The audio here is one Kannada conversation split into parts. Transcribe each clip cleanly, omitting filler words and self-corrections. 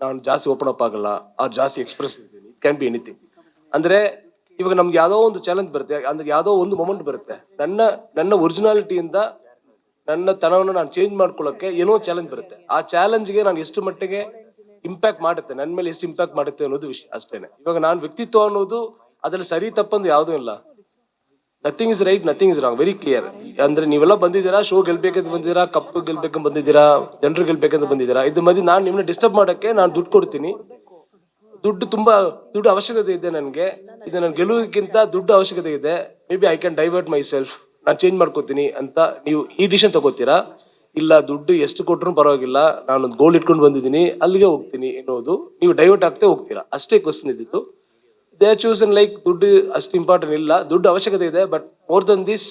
ನಾನು ಜಾಸ್ತಿ ಓಪನ್ ಅಪ್ ಆಗಲ್ಲ ಅವ್ರು ಜಾಸ್ತಿ ಎಕ್ಸ್ಪ್ರೆಸ್ ಇದ್ದೀನಿ, ಇಟ್ ಕ್ಯಾನ್ ಬಿ ಎನಿಥಿಂಗ್. ಅಂದ್ರೆ ಇವಾಗ ನಮ್ಗೆ ಯಾವುದೋ ಒಂದು ಚಾಲೆಂಜ್ ಬರುತ್ತೆ, ಅಂದ್ರೆ ಯಾವುದೋ ಒಂದು ಮೊಮೆಂಟ್ ಬರುತ್ತೆ, ನನ್ನ ಒರಿಜಿನಾಲಿಟಿಯಿಂದ ನನ್ನ ತನವನ್ನು ನಾನು ಚೇಂಜ್ ಮಾಡ್ಕೊಳ್ಳೋಕೆ ಏನೋ ಚಾಲೆಂಜ್ ಬರುತ್ತೆ. ಆ ಚಾಲೆಂಜ್ಗೆ ನಾನು ಎಷ್ಟು ಮಟ್ಟಿಗೆ ಇಂಪ್ಯಾಕ್ಟ್ ಮಾಡುತ್ತೆ, ನನ್ನ ಮೇಲೆ ಎಷ್ಟು ಇಂಪ್ಯಾಕ್ಟ್ ಮಾಡುತ್ತೆ ಅನ್ನೋದು ವಿಷಯ ಅಷ್ಟೇನೆ. ಇವಾಗ ನಾನು ವ್ಯಕ್ತಿತ್ವ ಅನ್ನೋದು ಅದ್ರಲ್ಲಿ ಸರಿ ತಪ್ಪಂದು ಯಾವುದೂ ಇಲ್ಲ. Nothing is right, nothing is wrong, very clear. ಅಂದ್ರೆ ನೀವೆಲ್ಲ ಬಂದಿದ್ದೀರಾ, ಶೋ ಗೆಲ್ಬೇಕಂತ ಬಂದಿದ್ದೀರಾ, ಕಪ್ಪು ಗೆಲ್ಬೇಕಂತ ಬಂದಿದ್ದೀರಾ, ಜನರು ಗೆಲ್ಬೇಕಂತ ಬಂದಿದ್ದೀರಾ. ಇದು ಮಧ್ಯೆ ನಾನು ನಿಮ್ಮನ್ನ ಡಿಸ್ಟರ್ಬ್ ಮಾಡಕ್ಕೆ ನಾನು ದುಡ್ಡು ಕೊಡ್ತೀನಿ. ದುಡ್ಡು ಅವಶ್ಯಕತೆ ಇದೆ ನನಗೆ. ಇದು ನಾನು ಗೆಲ್ಲುವುದಕ್ಕಿಂತ ದುಡ್ಡು ಅವಶ್ಯಕತೆ ಇದೆ. May be I can divert my self, ನಾನು ಚೇಂಜ್ ಮಾಡ್ಕೋತೀನಿ ಅಂತ ನೀವು ಈ ಡಿಸಿಷನ್ ತಗೋತೀರಾ? ಇಲ್ಲ, ದುಡ್ಡು ಎಷ್ಟು ಕೊಟ್ಟರು ಪರವಾಗಿಲ್ಲ, ನಾನೊಂದು ಗೋಲ್ ಇಟ್ಕೊಂಡು ಬಂದಿದ್ದೀನಿ, ಅಲ್ಲಿಗೆ ಹೋಗ್ತೀನಿ ಅನ್ನೋದು ನೀವು ಡೈವರ್ಟ್ ಆಗ್ತೇ ಹೋಗ್ತೀರಾ. ಅಷ್ಟೇ ಕ್ವಶನ್ ಇದ್ದಿತ್ತು. ದೇ ಚೂಸನ್ ಲೈಕ್ ದುಡ್ಡು ಅಷ್ಟು ಇಂಪಾರ್ಟೆಂಟ್ ಇಲ್ಲ, ದುಡ್ಡು ಅವಶ್ಯಕತೆ ಇದೆ, ಬಟ್ ಮೋರ್ ದನ್ ದಿಸ್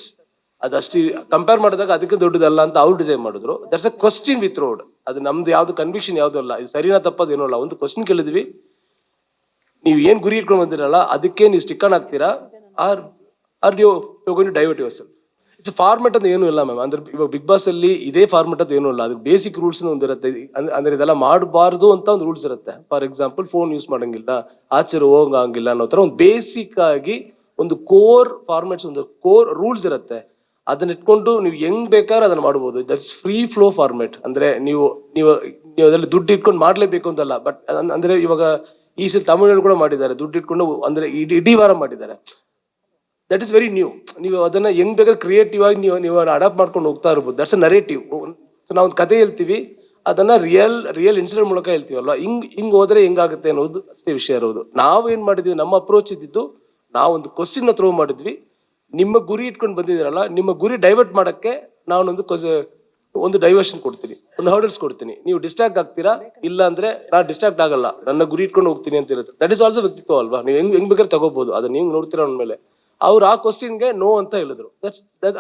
ಅದಷ್ಟು ಕಂಪೇರ್ ಮಾಡಿದಾಗ ಅದಕ್ಕೆ ದೊಡ್ಡದಲ್ಲ ಅಂತ ಅವ್ರು ಡಿಸೈನ್ ಮಾಡಿದ್ರು. That's a question with road. ಅದು ನಮ್ದು ಯಾವ್ದು ಕನ್ವಿಕ್ಷನ್ ಯಾವುದೂ ಅಲ್ಲ, ಇದು ಸರಿನಾ ತಪ್ಪದ ಏನೂ ಅಲ್ಲ. ಒಂದು ಕ್ವಶನ್ ಕೇಳಿದ್ವಿ, ನೀವು ಏನ್ ಗುರಿ ಇಟ್ಕೊಂಡು ಬಂದಿರಲ್ಲ ಅದಕ್ಕೆ ನೀವು ಸ್ಟಿಕ್ ಆನ್ ಆಗ್ತೀರಾ, are you going to divert yourself. It's format ಅಂತ ಏನೂ ಇಲ್ಲ ಮ್ಯಾಮ್. ಅಂದ್ರೆ ಇವಾಗ ಬಿಗ್ ಬಾಸ್ ಅಲ್ಲಿ ಇದೇ ಫಾರ್ಮೆಟ್ ಅಂತ ಏನೂ ಇಲ್ಲ, ಅದಕ್ಕೆ ಬೇಸಿಕ್ ರೂಲ್ಸ್ ಒಂದಿರುತ್ತೆ. ಅಂದ್ರೆ ಇದೆಲ್ಲ ಮಾಡಬಾರ್ದು ಅಂತ ಒಂದು ರೂಲ್ಸ್ ಇರುತ್ತೆ. ಫಾರ್ ಎಕ್ಸಾಂಪಲ್, ಫೋನ್ ಯೂಸ್ ಮಾಡಂಗಿಲ್ಲ, ಆಚೆ ಹೋಗಂಗಿಲ್ಲ ಅನ್ನೋ ತರ ಒಂದು ಬೇಸಿಕ್ ಆಗಿ ಒಂದು ಕೋರ್ ಫಾರ್ಮೆಟ್ಸ್, ಒಂದು ಕೋರ್ ರೂಲ್ಸ್ ಇರುತ್ತೆ. ಅದನ್ನ ಇಟ್ಕೊಂಡು ನೀವು ಹೆಂಗ್ ಬೇಕಾದ್ರೆ ಅದನ್ನ ಮಾಡಬಹುದು. That's free flow format. ಅಂದ್ರೆ ನೀವು ನೀವು ನೀವು ಅದರಲ್ಲಿ ದುಡ್ಡು ಇಟ್ಕೊಂಡು ಮಾಡ್ಲೇಬೇಕು ಅಂತಲ್ಲ. ಬಟ್ ಅಂದ್ರೆ ಇವಾಗ ಈ ಸಲ ತಮಿಳಲ್ಲಿ ಕೂಡ ಮಾಡಿದ್ದಾರೆ, ದುಡ್ಡು ಇಟ್ಕೊಂಡು ಅಂದ್ರೆ ಇಡೀ ವಾರ ಮಾಡಿದ್ದಾರೆ. That is very new. ನೀವು ಅದನ್ನ ಹೆಂಗ್ ಬೇಕಾದ್ರೆ ಕ್ರಿಯೇಟಿವ್ ಆಗಿ ನೀವು ಅಡಾಪ್ಟ್ ಮಾಡ್ಕೊಂಡು ಹೋಗ್ತಾ ಇರ್ಬೋದು. That's a narrative. ನಾವು ಒಂದು ಕತೆ ಹೇಳ್ತೀವಿ, ಅದನ್ನ ರಿಯಲ್ ಇನ್ಸಿಡೆಂಟ್ ಮೂಲಕ ಹೇಳ್ತೀವಲ್ವಾ, ಹಿಂಗ್ ಹೋದ್ರೆ ಹೆಂಗಾಗುತ್ತೆ ಅನ್ನೋದು ಅಷ್ಟೇ ವಿಷಯ ಇರೋದು. ನಾವು ಏನ್ ಮಾಡಿದ್ವಿ, ನಮ್ಮ ಅಪ್ರೋಚ್ ಇದ್ದಿದ್ದು, ನಾವು ಒಂದು ಕ್ವಶನ್ ಥ್ರೋ ಮಾಡಿದ್ವಿ. ನಿಮ್ಮ ಗುರಿ ಇಟ್ಕೊಂಡು ಬಂದಿದ್ದೀರಲ್ಲ, ನಿಮ್ಮ ಗುರಿ ಡೈವರ್ಟ್ ಮಾಡಕ್ಕೆ ಒಂದು ಡೈವರ್ಷನ್ ಕೊಡ್ತೀನಿ, ಒಂದು ಹರ್ಡಲ್ಸ್ ಕೊಡ್ತೀನಿ. ನೀವು ಡಿಸ್ಟ್ರಾಕ್ಟ್ ಆಗ್ತೀರಾ, ಇಲ್ಲ ಅಂದ್ರೆ ನಾನು ಡಿಸ್ಟ್ರಾಕ್ಟ್ ಆಗಲ್ಲ, ನನ್ನ ಗುರಿ ಇಟ್ಕೊಂಡು ಹೋಗ್ತೀನಿ ಅಂತ ಇರುತ್ತೆ. ದಟ್ ಇಸ್ ಆಲ್ಸೋ ವ್ಯಕ್ತಿತ್ವ ಅಲ್ವಾ. ನೀವು ಹೆಂಗ್ ಬೇಕಾದ್ರೆ ತಗೋಬಹುದು, ಅದನ್ನ ನೀವು ನೋಡ್ತೀರಾ ಅಂದ್ಮೇಲೆ. ಅವ್ರು ಆ ಕ್ವಶನ್ಗೆ ನೋ ಅಂತ ಹೇಳಿದ್ರು.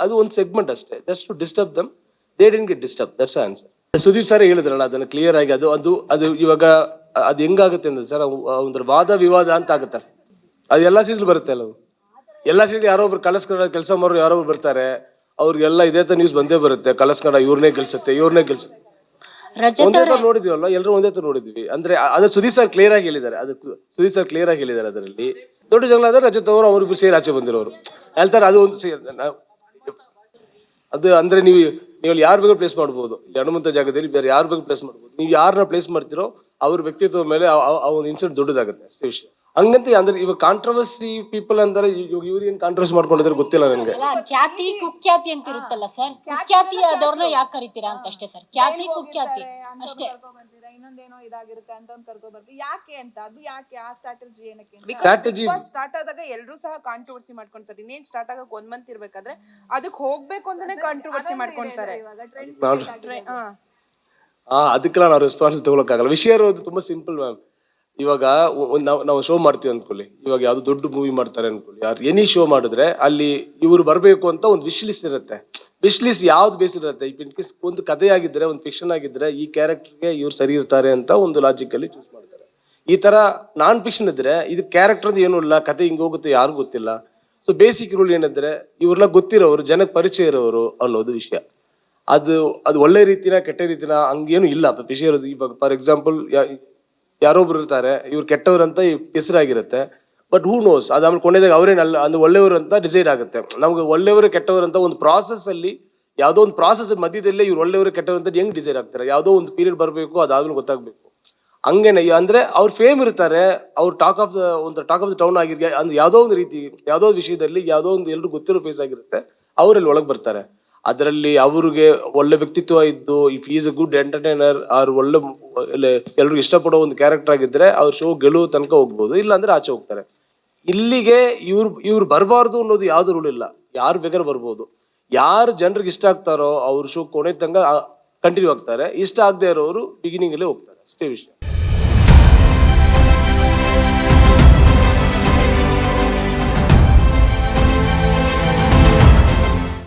ಅದು ಒಂದು ಸೆಗ್ಮೆಂಟ್ ಅಷ್ಟೇ, just to disturb them. They didn't get disturb, that's answer. Sudeep sir ಹೇಳಿದ್ರಲ್ಲ ಅದನ್ನ ಕ್ಲಿಯರ್ ಆಗಿ. ಅದು ಇವಾಗ ಅದು ಹೆಂಗಾಗುತ್ತೆ ಅಂದ್ರೆ ಸರ್, ಒಂದು ವಾದ ವಿವಾದ ಅಂತ ಆಗುತ್ತೆ. ಅದು ಎಲ್ಲಾ ಸೀಸನ್ ಬರುತ್ತೆ ಅಲ್ಲ, ಎಲ್ಲಾ ಸೀಸನ್ ಯಾರೋ ಒಬ್ರು ಕಲಸ್ಕೊಂಡ ಕೆಲಸ ಮಾಡೋರು ಯಾರೊಬ್ರು ಬರ್ತಾರೆ, ಅವ್ರಿಗೆಲ್ಲ ಇದೇ ತರ ನ್ಯೂಸ್ ಬಂದೇ ಬರುತ್ತೆ. ಕಲಸ್ಕೊಂಡ ಇವ್ರನ್ನೇ ಗೆಲ್ಸುತ್ತೆ. ಒಂದೇ ತರ ನೋಡಿದ್ವಲ್ಲ, ಎಲ್ಲರೂ ಒಂದೇ ತರ ನೋಡಿದ್ವಿ. ಅಂದ್ರೆ ಅದು ಸುದೀಪ್ ಸರ್ ಕ್ಲಿಯರ್ ಆಗಿ ಹೇಳಿದ್ದಾರೆ. ಅದರಲ್ಲಿ ದೊಡ್ಡ ಜಗಳ ಆದ್ರೆ ರಜತ್ ಅವರು ಅವ್ರಿಗೂ ಸೇರಿ ಆಚೆ ಬಂದಿರೋರು ಹೇಳ್ತಾರೆ. ಅದು ಒಂದು ಅದು ಅಂದ್ರೆ ನೀವು ಯಾರು ಬೇಕಾದ್ರೂ ಪ್ಲೇಸ್ ಮಾಡ್ಬೋದು. ಹನುಮಂತ ಜಾಗದಲ್ಲಿ ಬೇರೆ ಯಾರು ಬೇಕಾದ್ರೂ ಪ್ಲೇಸ್ ಮಾಡ್ಬೋದು. ನೀವು ಯಾರನ್ನ ಪ್ಲೇಸ್ ಮಾಡ್ತಿರೋ ಅವ್ರ ವ್ಯಕ್ತಿತ್ವ ಮೇಲೆ ಆ ಒಂದು ಇನ್ಸಿಡೆಂಟ್ ದೊಡ್ಡದಾಗುತ್ತೆ, ಅಷ್ಟೇ ವಿಷಯ. ಹಂಗಂತ ಅಂದ್ರೆ ಇವಾಗ ಕಾಂಟ್ರವರ್ಸಿ ಪೀಪಲ್ ಅಂದ್ರೆ ಇವ್ರು ಏನ್ ಕಾಂಟ್ರವರ್ಸಿ ಮಾಡ್ಕೊಂಡಿದ್ರೆ ಗೊತ್ತಿಲ್ಲ ನನಗೆ. ಖ್ಯಾತಿ ಕುಖ್ಯಾತಿ ಅಂತ ಇರುತ್ತಲ್ಲ ಸರ್, ಕುಖ್ಯಾತಿ ಆದವ್ರನ್ನ ಯಾಕೆ ಕರಿತೀರಾ ಅಂತ ಅಷ್ಟೇ ಸರ್. ಖ್ಯಾತಿ ಕುಖ್ಯಾತಿ ಅಷ್ಟೇ. ಇನ್ನೊಂದೇನೋ ಇದಾಗಿರುತ್ತೆ ಅಂತ ಒಂದು ಕರ್ಕೊ ಬರ್ತೀವಿ. ಯಾಕೆ ಅಂತ, ಅದು ಯಾಕೆ ಆ ಸ್ಟ್ರಾಟಜಿ ಏನಕ್ಕೆ? ಸ್ಟ್ರಾಟಜಿ ಸ್ಟಾರ್ಟ್ ಆದಾಗ ಎಲ್ಲರೂ ಸಹ ಕಾಂಟ್ರವರ್ಸಿ ಮಾಡ್ಕೊಂತಾರೆ. ಇನ್ನೇನ್ ಸ್ಟಾರ್ಟ್ ಆಗಕ್ 1 ಮಂತ್ ಇರ್ಬೇಕಾದ್ರೆ ಅದಕ್ಕೆ ಹೋಗ್ಬೇಕು ಅಂತಾನೆ ಕಾಂಟ್ರವರ್ಸಿ ಮಾಡ್ಕೊಂತಾರೆ. ಅದಕ್ಕೆಲ್ಲ ನಾವು ರೆಸ್ಪಾನ್ಸ್ ತಗೊಳಕ್ಕಾಗಲ್ಲ. ವಿಷಯ ಇರೋದು ತುಂಬಾ ಸಿಂಪಲ್ ಮ್ಯಾಮ್. ಇವಾಗ ನಾವು ಶೋ ಮಾಡ್ತೀವಿ ಅನ್ಕೊಳ್ಳಿ, ಇವಾಗ ಯಾವ್ದು ದೊಡ್ಡ ಮೂವಿ ಮಾಡ್ತಾರೆ ಅನ್ಕೊಳ್ಳಿ, ಯಾರು ಎನಿ ಶೋ ಮಾಡಿದ್ರೆ ಅಲ್ಲಿ ಇವ್ರು ಬರ್ಬೇಕು ಅಂತ ಒಂದು ವಿಶ್ ಲಿಸ್ಟ್ ಇರುತ್ತೆ. ವಿಶ್ ಲಿಸ್ಟ್ ಯಾವ್ದು ಬೇಸ್ ಇರುತ್ತೆ. ಇನ್ ಕೇಸ್ ಒಂದು ಕಥೆ ಆಗಿದ್ರೆ, ಒಂದು ಫಿಕ್ಷನ್ ಆಗಿದ್ರೆ, ಈ ಕ್ಯಾರೆಕ್ಟರ್ಗೆ ಇವ್ರು ಸರಿ ಇರ್ತಾರೆ ಅಂತ ಒಂದು ಲಾಜಿಕಲ್ಲಿ ಚೂಸ್ ಮಾಡ್ತಾರೆ. ಈ ತರ ನಾನ್ ಫಿಕ್ಷನ್ ಇದ್ರೆ ಇದು ಕ್ಯಾರೆಕ್ಟರ್ ಅಂತ ಏನೂ ಇಲ್ಲ, ಕತೆ ಹಿಂಗ್ ಹೋಗುತ್ತೆ ಯಾರಿಗೂ ಗೊತ್ತಿಲ್ಲ. ಸೊ ಬೇಸಿಕ್ ರೂಲ್ ಏನಿದ್ರೆ ಇವ್ರೆಲ್ಲ ಗೊತ್ತಿರೋರು, ಜನಕ್ಕೆ ಪರಿಚಯ ಇರೋರು ಅನ್ನೋದು ವಿಷಯ. ಅದು ಒಳ್ಳೆ ರೀತಿನ ಕೆಟ್ಟ ರೀತಿನ ಹಂಗೇನು ಇಲ್ಲ ವಿಷಯ ಇರೋದು. ಇವಾಗ ಫಾರ್ ಎಕ್ಸಾಂಪಲ್ ಯಾರೊಬ್ರು ಇರ್ತಾರೆ, ಇವ್ರು ಕೆಟ್ಟವ್ರಂತ ಹೆಸರಾಗಿರುತ್ತೆ, ಬಟ್ ಹೂ ನೋಸ್ ಅದಾದ್ಮೇಲೆ ಕೊನೆದಾಗ ಅವರೇನಲ್ಲ ಅಂದ್ರೆ ಒಳ್ಳೆಯವರು ಅಂತ ಡಿಸೈಡ್ ಆಗುತ್ತೆ. ನಮ್ಗೆ ಒಳ್ಳೆಯವರು ಕೆಟ್ಟವರು ಅಂತ ಒಂದು ಪ್ರಾಸೆಸ್ ಅಲ್ಲಿ, ಯಾವುದೋ ಒಂದು ಪ್ರಾಸೆಸ್ ಮಧ್ಯದಲ್ಲೇ ಇವ್ರು ಒಳ್ಳೆಯವರು ಕೆಟ್ಟವರು ಅಂತ ಹೆಂಗ್ ಡಿಸೈಡ್ ಆಗ್ತಾರೆ. ಯಾವುದೋ ಒಂದು ಪೀರಿಯಡ್ ಬರಬೇಕು, ಅದಾದ್ಮೇಲೆ ಗೊತ್ತಾಗ್ಬೇಕು. ಹಂಗೇನೆ ಅಂದ್ರೆ ಅವ್ರ ಫೇಮ್ ಇರ್ತಾರೆ, ಅವ್ರು ಟಾಕ್ ಆಫ್ ದ ಟೌನ್ ಆಗಿರ್ಗೆ ಅಂದ್ರೆ ಯಾವುದೋ ಒಂದು ರೀತಿ, ಯಾವುದೋ ವಿಷಯದಲ್ಲಿ ಯಾವುದೋ ಒಂದು ಎಲ್ರು ಗೊತ್ತಿರೋ ಫೇಸ್ ಆಗಿರುತ್ತೆ, ಅವರಲ್ಲಿ ಒಳಗೆ ಬರ್ತಾರೆ. ಅದರಲ್ಲಿ ಅವ್ರಿಗೆ ಒಳ್ಳೆ ವ್ಯಕ್ತಿತ್ವ ಇದ್ದು, if is a good entertainer, ಅವ್ರು ಒಳ್ಳೆ ಎಲ್ರಿಗೂ ಇಷ್ಟಪಡೋ ಒಂದು ಕ್ಯಾರೆಕ್ಟರ್ ಆಗಿದ್ರೆ ಅವ್ರ ಶೋ ಗೆಲುವು ತನಕ ಹೋಗ್ಬೋದು, ಇಲ್ಲ ಅಂದ್ರೆ ಆಚೆ ಹೋಗ್ತಾರೆ. ಇಲ್ಲಿಗೆ ಇವ್ರು ಬರಬಾರ್ದು ಅನ್ನೋದು ಯಾವ್ದು ರೂಲ್ ಇಲ್ಲ. ಯಾರು ಬೇಕಾದ್ರೂ ಬರ್ಬೋದು. ಯಾರು ಜನರಿಗೆ ಇಷ್ಟ ಆಗ್ತಾರೋ ಅವ್ರ ಶೋ ಕೊನೆ ತನಕ ಕಂಟಿನ್ಯೂ ಆಗ್ತಾರೆ. ಇಷ್ಟ ಆಗದೆ ಇರೋರು ಬಿಗಿನಿಂಗ್ ಅಲ್ಲೇ ಹೋಗ್ತಾರೆ, ಅಷ್ಟೇ ವಿಷಯ.